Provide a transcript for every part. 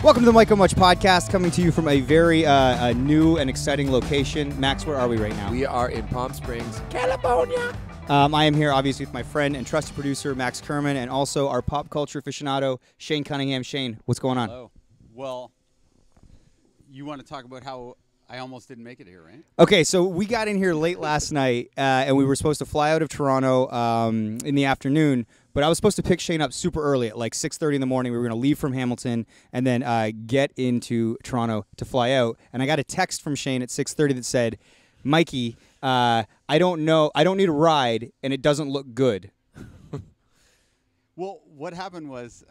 Welcome to the Mike Much podcast, coming to you from a very new and exciting location. Max, where are we right now? We are in Palm Springs, California. I am here, obviously, with my friend and trusted producer, Max Kerman, and also our pop culture aficionado, Shane Cunningham. Shane, what's going on? Hello. Well, you want to talk about how I almost didn't make it here, right? Okay, so we got in here late last night, and we were supposed to fly out of Toronto in the afternoon, but I was supposed to pick Shane up super early at like 6:30 in the morning. We were going to leave from Hamilton and then get into Toronto to fly out. And I got a text from Shane at 6:30 that said, Mikey, I don't know. I don't need a ride, and it doesn't look good. Well, what happened was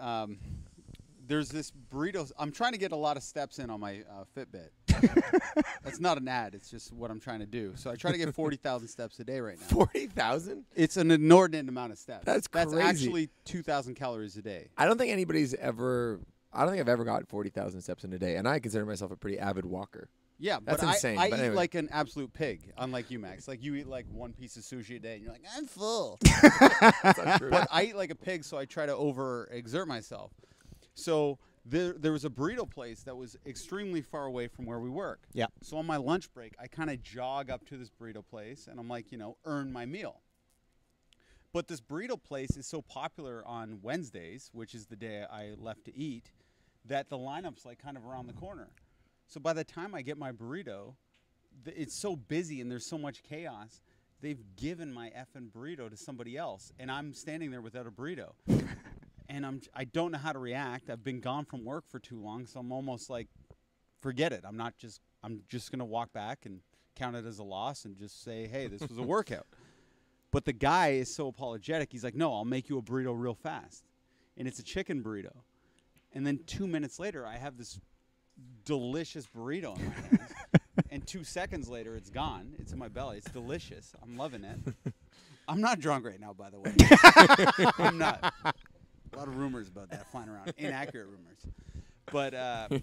there's this burrito. I'm trying to get a lot of steps in on my Fitbit. That's not an ad. It's just what I'm trying to do. So I try to get 40,000 steps a day right now. 40,000? It's an inordinate amount of steps. That's crazy. That's actually 2,000 calories a day. I don't think I've ever gotten 40,000 steps in a day, and I consider myself a pretty avid walker. Yeah, That's but insane. I But eat anyway. like an absolute pig, unlike you, Max. Like, you eat like one piece of sushi a day, and you're like, I'm full. That's not true. But I eat like a pig, so I try to overexert myself. So there was a burrito place that was extremely far away from where we work. Yeah. So on my lunch break, I kind of jog up to this burrito place, and I'm like, earn my meal. But this burrito place is so popular on Wednesdays, which is the day I left to eat, that the lineup's like kind of around the corner. So by the time I get my burrito, it's so busy and there's so much chaos, they've given my effing burrito to somebody else, and I'm standing there without a burrito. And I don't know how to react. I've been gone from work for too long, so I'm almost like, forget it. I'm just going to walk back and count it as a loss and just say, hey, this was a workout. But the guy is so apologetic. He's like, no, I'll make you a burrito real fast. And it's a chicken burrito. And then 2 minutes later, I have this delicious burrito in my hands. And 2 seconds later, it's gone. It's in my belly. It's delicious. I'm loving it. I'm not drunk right now, by the way. I'm not. A lot of rumors about that flying around. Inaccurate rumors. But I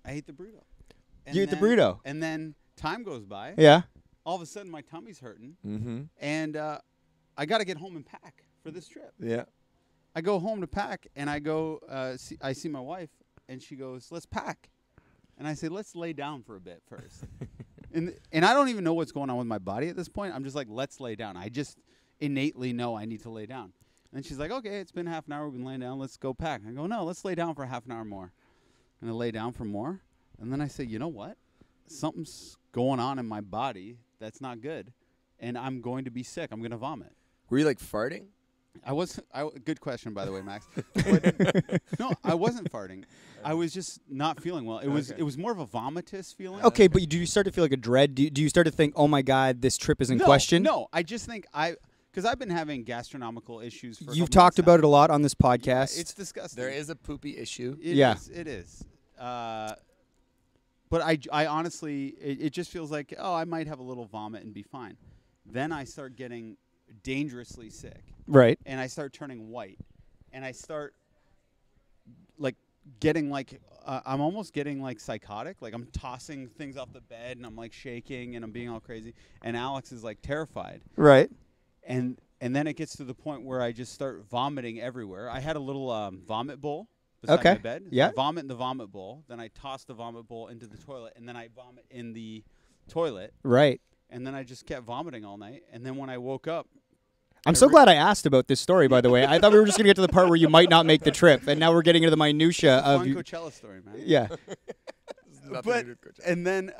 ate the burrito. You ate the burrito? And then time goes by. Yeah. All of a sudden, my tummy's hurting. Mm-hmm. And I got to get home and pack for this trip. Yeah. I go home to pack, and I go, I see my wife, and she goes, let's pack. And I say, let's lay down for a bit first. and I don't even know what's going on with my body at this point. I'm just like, let's lay down. I just innately know I need to lay down. And she's like, okay, it's been half an hour. We've been laying down. Let's go pack. I go, no, let's lay down for half an hour more. And I lay down for more. And then I say, you know what? Something's going on in my body that's not good. And I'm going to be sick. I'm going to vomit. Were you like farting? Good question, by the way, Max. But, no, I wasn't farting. I was just not feeling well. It was more of a vomitous feeling. Okay, but do you start to feel like a dread? Do you start to think, oh my God, this trip is in question? No, I just think because I've been having gastronomical issues for You've talked about it a lot on this podcast. Yeah, it's disgusting. There is a poopy issue. It is. But I honestly, it just feels like, I might have a little vomit and be fine. Then I start getting dangerously sick. Right. And I start turning white. And I start, like, getting, like, I'm almost getting, like, psychotic. Like, I'm tossing things off the bed, and I'm, like, shaking, and I'm being all crazy. And Alex is, like, terrified. Right. And then it gets to the point where I just start vomiting everywhere. I had a little vomit bowl beside my bed. So yeah. I vomit in the vomit bowl. Then I toss the vomit bowl into the toilet. And then I vomit in the toilet. Right. And then I just kept vomiting all night. And then when I woke up. I'm so glad I asked about this story, by the way. I thought we were just going to get to the part where you might not make the trip. And now we're getting into the minutia of Fun Coachella story, man. Yeah. And then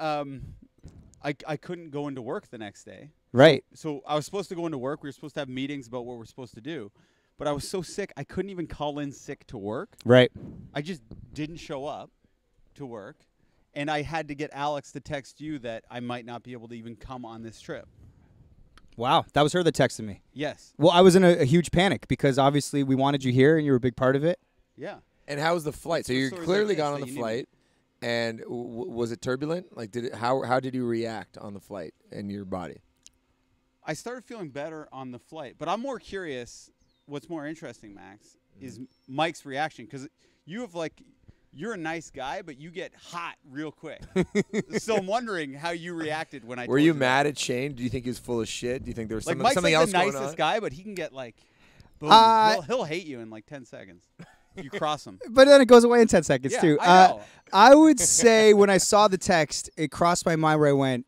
I couldn't go into work the next day. Right. So I was supposed to go into work. We were supposed to have meetings about what we're supposed to do. But I was so sick, I couldn't even call in sick to work. Right. I just didn't show up to work. And I had to get Alex to text you that I might not be able to even come on this trip. Wow. That was her that texted me. Yes. Well, I was in a huge panic because obviously we wanted you here and you were a big part of it. Yeah. And how was the flight? So What's you're the stories clearly like this gone on that the you flight. And was it turbulent? Like, how did you react on the flight and your body? I started feeling better on the flight. But I'm more curious, what's more interesting, Max, is Mike's reaction. Because you have, like, you're a nice guy, but you get hot real quick. So I'm wondering how you reacted when I Were told you that. mad at Shane? Do you think he was full of shit? Do you think there was Like, Mike's something like else the going nicest on? guy, but he can get, like, boom. He'll hate you in, like, 10 seconds. You cross them. But then it goes away in 10 seconds, Yeah, too. I know. I would say when I saw the text, it crossed my mind where I went,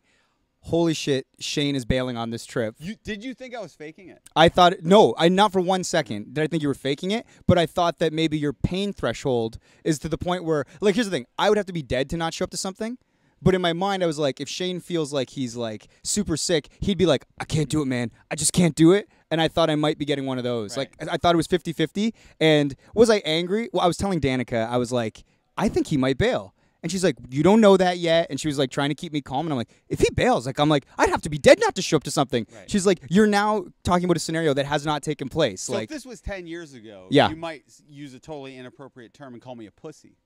holy shit, Shane is bailing on this trip. Did you think I was faking it? I thought, no, not for 1 second did I think you were faking it, but I thought that maybe your pain threshold is to the point where, like, here's the thing. I would have to be dead to not show up to something. But in my mind, I was like, if Shane feels like he's like super sick, he'd be like, I can't do it, man. I just can't do it. And I thought I might be getting one of those. Right. Like, I thought it was 50-50. And was I angry? Well, I was telling Danica, I was like, I think he might bail. And she's like, you don't know that yet. And she was like trying to keep me calm. And I'm like, if he bails, like, I'm like, I'd have to be dead not to show up to something. Right. She's like, you're now talking about a scenario that has not taken place. So like, if this was 10 years ago, Yeah. you might use a totally inappropriate term and call me a pussy.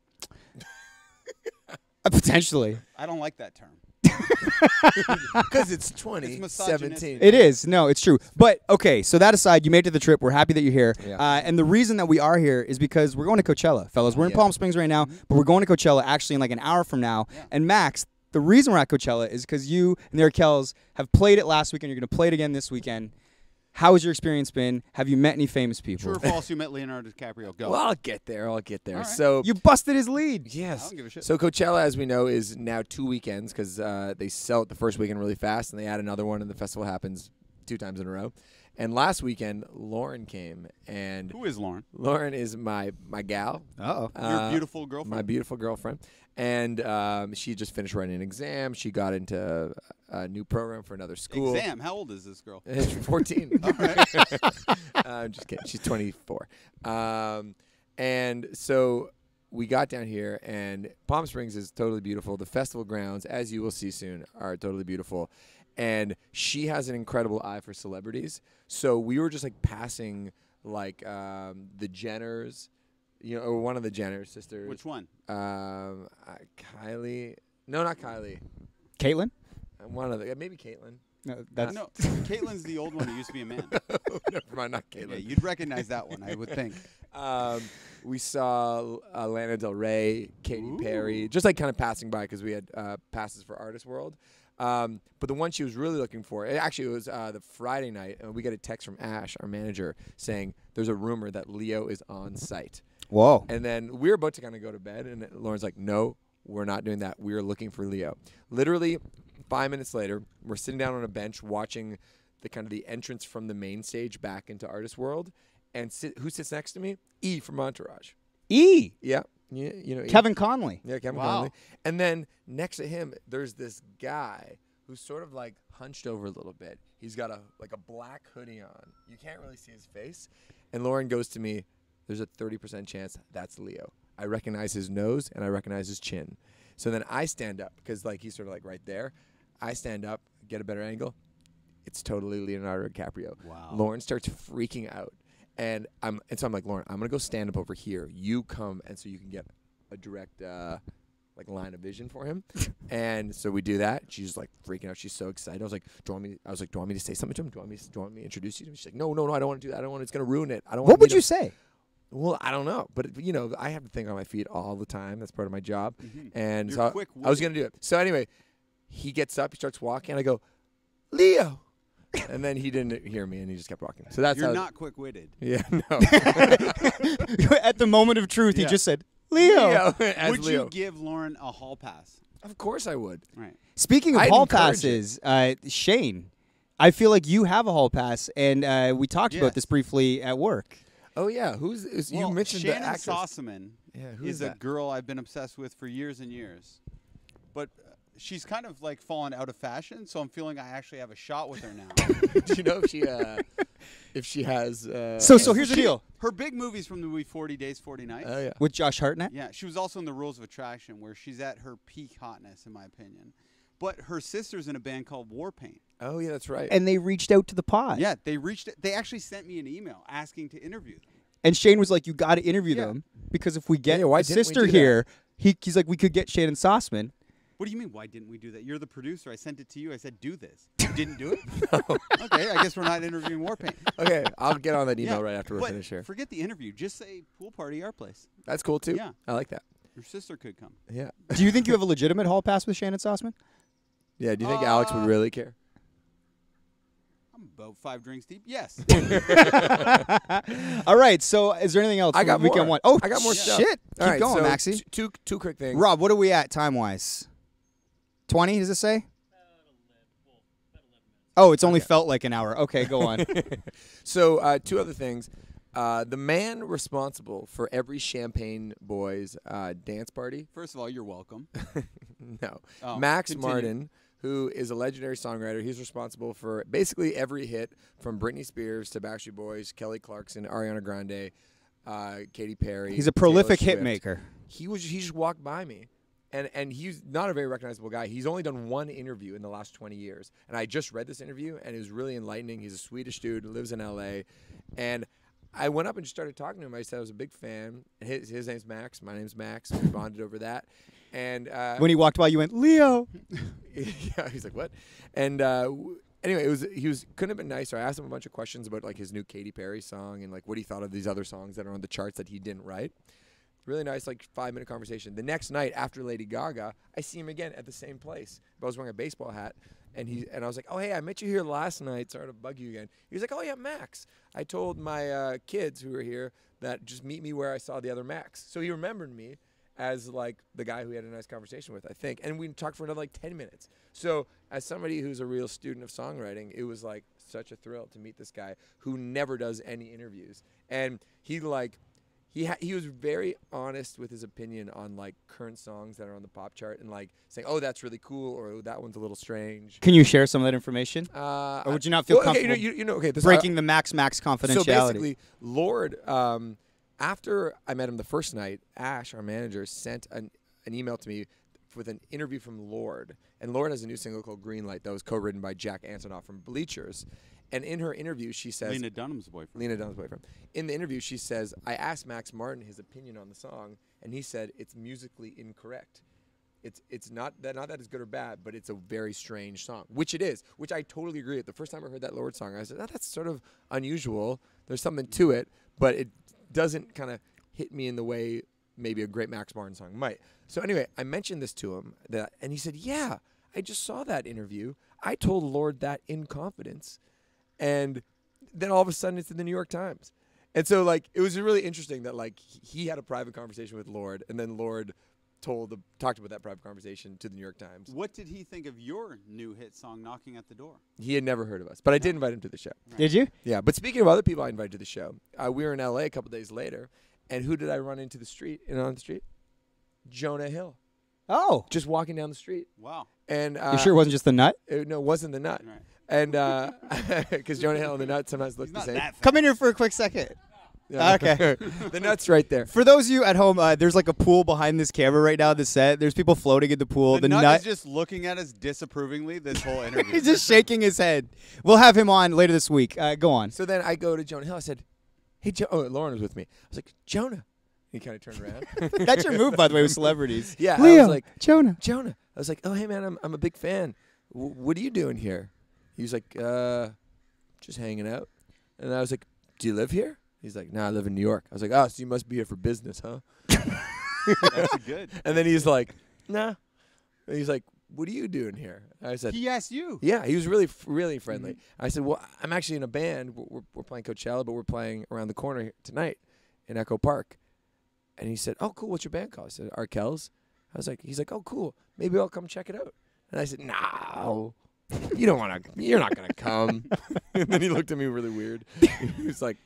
potentially. I don't like that term. Because it's It's 2017. misogynistic. It is. No, it's true. But, okay, so that aside, you made it to the trip. We're happy that you're here. Yeah. And the reason that we are here is because we're going to Coachella, fellas. We're in Yeah. Palm Springs right now, but we're going to Coachella actually in like an hour from now. Yeah. And, Max, the reason we're at Coachella is because you and the Arkels have played it last weekend. You're going to play it again this weekend. How has your experience been? Have you met any famous people? True or false, you met Leonardo DiCaprio. Go. Well, I'll get there. All right. So You busted his lead. I yes. don't give a shit. So Coachella, as we know, is now 2 weekends because they sell it the first weekend really fast, and they add another one, and the festival happens 2 times in a row. And last weekend, Lauren came, and Who is Lauren? Lauren is my gal, Uh-oh. Your beautiful girlfriend. my beautiful girlfriend, and she just finished writing an exam. She got into a new program for another school. Exam. How old is this girl? She's 14. All right. I'm just kidding. She's 24. And so we got down here, and Palm Springs is totally beautiful. The festival grounds, as you will see soon, are totally beautiful. And she has an incredible eye for celebrities. So we were just like passing like the Jenners, or one of the Jenner sisters. Which one? Kylie. No, not Kylie. Caitlin? One of the maybe Caitlyn. No, that's No, Caitlin's the old one who used to be a man. Never mind, not Caitlyn. Yeah, you'd recognize that one, I would think. We saw Lana Del Rey, Katy Ooh. Perry, just like kind of passing by because we had passes for Artist World. But the one she was really looking for, it was the Friday night, and we got a text from Ash, our manager, saying there's a rumor that Leo is on site. Whoa. And then we were about to kind of go to bed, and Lauren's like, no, we're not doing that. We're looking for Leo. Literally 5 minutes later, we're sitting down on a bench watching the entrance from the main stage back into Artist World. And who sits next to me? E from Entourage. E. Yeah. You know E. Kevin Conley. Yeah, Kevin Wow. Conley. And then next to him, there's this guy who's sort of like hunched over a little bit. He's got a black hoodie on. You can't really see his face. And Lauren goes to me, there's a 30% chance that's Leo. I recognize his nose and I recognize his chin. So then I stand up because he's sort of like right there. I stand up, get a better angle. It's totally Leonardo DiCaprio. Wow. Lauren starts freaking out. And so I'm like, Lauren, I'm gonna go stand up over here. You come, and so you can get a direct line of vision for him. And so we do that. She's like freaking out. She's so excited. I was like, do you want me to say something to him? Do you want me to introduce you to him? She's like, no, I don't want to do that. I don't want. It's gonna ruin it. I don't want. What would you say? Well, I don't know, but I have to think on my feet all the time. That's part of my job. Mhm. And You're so quick-witted. I was gonna do it. So anyway, he gets up. He starts walking. And I go, Leo. And then he didn't hear me, and he just kept walking. So that's You're how. not quick-witted. Yeah, no. At the moment of truth, he Yeah. just said, Leo. As Would Leo. you give Lauren a hall pass? Of course I would. Right. Speaking of I'd hall encourage passes, Shane, I feel like you have a hall pass, and we talked about Yes. this briefly at work. Oh yeah, you Well, mentioned Shannon the actress. Sossaman Yeah, who is is a girl I've been obsessed with for years and years. But she's kind of like fallen out of fashion, so I'm feeling I actually have a shot with her now. Do you know if she has? So here's the deal. Her big movies from the movie 40 Days, 40 Nights. Oh yeah. With Josh Hartnett? Yeah, she was also in The Rules of Attraction, where she's at her peak hotness, in my opinion. But her sister's in a band called Warpaint. Oh yeah, that's right. And they reached out to the pod. Yeah, they actually sent me an email asking to interview them. And Shane was like, you got to interview Yeah. them, because if we get Yeah, why the didn't we sister do that? here, he's like, we could get Shannon Sossman. What do you mean, why didn't we do that? You're the producer. I sent it to you. I said, do this. You didn't do it? Okay, I guess we're not interviewing Warpaint. Okay, I'll get on that email Yeah, right after we're but finished here. forget the interview. Just say pool party, our place. That's cool too. Yeah. I like that. Your sister could come. Yeah. Do you think you have a legitimate hall pass with Shannon Sossman? Yeah. Do you think Alex would really care? I'm about 5 drinks deep. Yes. All right. So, is there anything else? I from got weekend more. one? Oh, I got more shit. stuff. Keep All right, going, so Maxie. Two quick things. Rob, what are we at time wise? 20? Does it say? Oh, it's only felt like an hour. Okay, go on. So 2 other things. The man responsible for every Champagne Boys dance party. First of all, you're welcome. No. Oh, Max continue. Martin, who is a legendary songwriter. He's responsible for basically every hit from Britney Spears to Backstreet Boys, Kelly Clarkson, Ariana Grande, Katy Perry. He's a prolific Taylor hit Swift. maker. He just walked by me. And he's not a very recognizable guy. He's only done 1 interview in the last 20 years. And I just read this interview, and it was really enlightening. He's a Swedish dude, lives in L.A. And I went up and just started talking to him. I said I was a big fan. His name's Max. My name's Max. We bonded over that. And When he walked by, you went, Leo. yeah, he's like, what? And anyway, couldn't have been nicer. I asked him a bunch of questions about like his new Katy Perry song and like what he thought of these other songs that are on the charts that he didn't write. Really nice, like 5-minute conversation. The next night after Lady Gaga, I see him again at the same place. But I was wearing a baseball hat, and I was like, "Oh hey, I met you here last night. Sorry to bug you again." He was like, "Oh yeah, Max. I told my kids who were here that just meet me where I saw the other Max." So he remembered me as like the guy who he had a nice conversation with, I think. And we talked for another like 10 minutes. So as somebody who's a real student of songwriting, it was like such a thrill to meet this guy who never does any interviews, and he was very honest with his opinion on like current songs that are on the pop chart and like saying, "Oh, that's really cool," or "Oh, that one's a little strange." Can you share some of that information? Or would you not feel comfortable breaking the Max confidentiality? So basically, Lord, after I met him the first night, Ash, our manager, sent an email to me with an interview from Lord. And Lord has a new single called Green Light that was co-written by Jack Antonoff from Bleachers. And in her interview, she says... Lena Dunham's boyfriend. Lena Dunham's boyfriend. In the interview, she says, I asked Max Martin his opinion on the song, and he said it's musically incorrect. It's not that it's good or bad, but it's a very strange song, which it is, which I totally agree with. The first time I heard that Lord song, I said, that's sort of unusual. There's something to it, but it doesn't kind of hit me in the way maybe a great Max Martin song might. So anyway, I mentioned this to him, and he said, yeah, I just saw that interview. I told Lord that in confidence. And then all of a sudden it's in the New York Times. And so like it was really interesting that like he had a private conversation with Lord, and then Lord talked about that private conversation to the New York Times. What did he think of your new hit song, Knocking at the Door? He had never heard of us, but I did invite him to the show. Right. Did you? Yeah, but speaking of other people I invited to the show, we were in L.A. a couple days later, and who did I run into on the street? Jonah Hill. Oh. Just walking down the street. Wow. And You sure it wasn't just the nut? No, it wasn't the nut. Right. And because Jonah Hill and the nut sometimes look He's the not same. that fat. Come in here for a quick second. Yeah. Okay. The nut's right there. For those of you at home, there's like a pool behind this camera right now, the set. There's people floating in the pool. The nut is just looking at us disapprovingly this whole interview. He's just shaking his head. We'll have him on later this week. Go on. So then I go to Jonah Hill. I said, hey, Lauren was with me. I was like, Jonah. He kind of turned around. That's your move, by the way, with celebrities. Yeah. Leo, I was like, Jonah. I was like, oh, hey, man, I'm a big fan. What are you doing here? He was like, just hanging out. And I was like, do you live here? He's like, no, I live in New York. I was like, oh, so you must be here for business, huh? That's good. And then he's like, nah. And he's like, what are you doing here? I said, He asked you. yeah, he was really, really friendly. I said, well, I'm actually in a band. We're playing Coachella, but we're playing around the corner here tonight in Echo Park. And he said, oh, cool. What's your band called? I said, Arkells. He's like, oh, cool. Maybe I'll come check it out. And I said, no, you're not going to come. And then he looked at me really weird. He was like,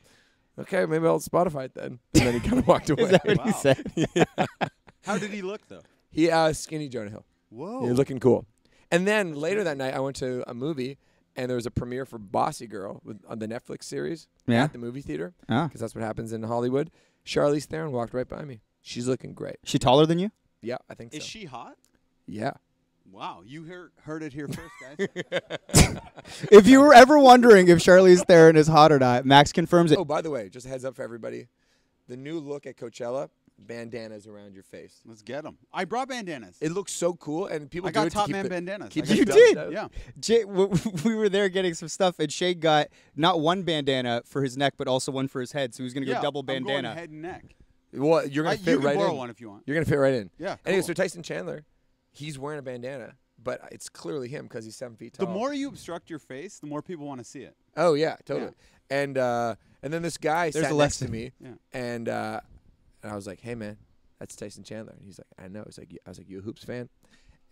okay, maybe I'll Spotify it then. And then he kind of walked away. Is that what he Wow. said? Yeah. How did he look, though? He skinny Jonah Hill. Whoa. He was looking cool. And then later that night, I went to a movie, and there was a premiere for Bossy Girl on the Netflix series Yeah. at the movie theater, Oh. because that's what happens in Hollywood. Charlize Theron walked right by me. She's looking great. She taller than you? Yeah, I think so. Is she hot? Yeah. Wow. You heard it here first, guys. If you were ever wondering if Charlize Theron is hot or not, Max confirms it. Oh, by the way, just a heads up for everybody. The new look at Coachella, bandanas around your face. Let's get them. I brought bandanas. It looks so cool, and people I do got it to Top keep Man the- bandanas. keep I the got You dust did? out. Yeah. Jay, we were there getting some stuff, and Shay got not one bandana for his neck, but also one for his head. So he was going to go double I'm going bandana. head and neck. Well, you're gonna You fit can right borrow in. one if you want. You're gonna fit right in. Yeah. Anyway, cool. so Tyson Chandler, he's wearing a bandana, but it's clearly him because he's 7 feet tall. The more you obstruct your face, the more people want to see it. Oh yeah, totally. And then this guy There's sat a next to lesson. me, Yeah. and I was like, "Hey man, that's Tyson Chandler." And he's like, "I know." I was like, "You a Hoops fan?"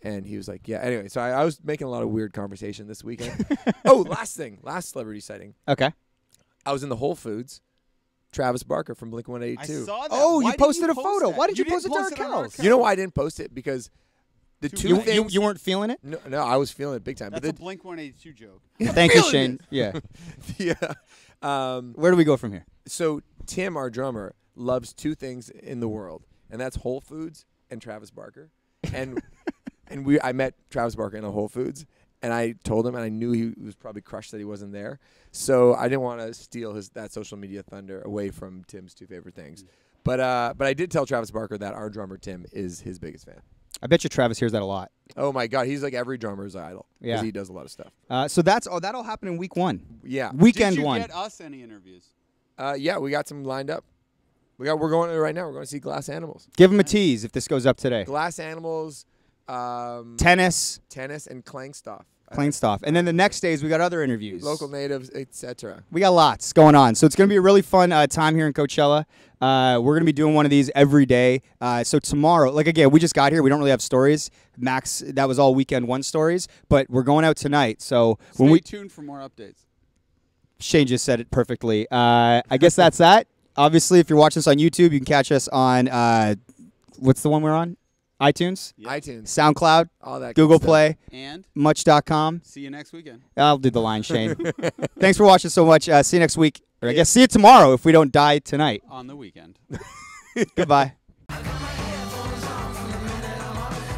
And he was like, "Yeah." Anyway, so I was making a lot of weird conversation this weekend. Last celebrity sighting. Okay. I was in the Whole Foods. Travis Barker from Blink I 182. saw that. Oh, Why you didn't posted a post photo. that? Why did you didn't post it to our on accounts? You know why I didn't post it? Because the Too two bad. things. You weren't feeling it? No, I was feeling it big time. That's a but Blink 182 joke. Thank you, Shane. Yeah. yeah. Where do we go from here? So Tim, our drummer, loves two things in the world, and that's Whole Foods and Travis Barker. And I met Travis Barker in a Whole Foods, and I told him, and I knew he was probably crushed that he wasn't there. So I didn't want to steal that social media thunder away from Tim's two favorite things. But I did tell Travis Barker that our drummer Tim is his biggest fan. I bet you Travis hears that a lot. Oh my God, he's like every drummer's idol because Yeah. he does a lot of stuff. So that'll happen in week 1. Yeah, Weekend Did you 1. get us any interviews? yeah, we got some lined up. We're going to right now. We're going to see Glass Animals. Give him a tease if this goes up today. Glass Animals, Tennis, and Klangstoff. plain stuff. And then the next days we got other interviews. Local natives, etc. We got lots going on. So it's going to be a really fun time here in Coachella. We're going to be doing one of these every day. So tomorrow, like again, we just got here. We don't really have stories. Max, that was all weekend 1 stories. But we're going out tonight. So when Stay tuned for more updates. Shane just said it perfectly. I guess that's that. Obviously, if you're watching this on YouTube, you can catch us on, what's the one we're on? iTunes, Yep. iTunes, SoundCloud, all that. Google good stuff. Play, And much.com. see you next weekend. I'll do the line, Shane. Thanks for watching so much. See you next week. Or I guess see you tomorrow if we don't die tonight. On the weekend. Goodbye.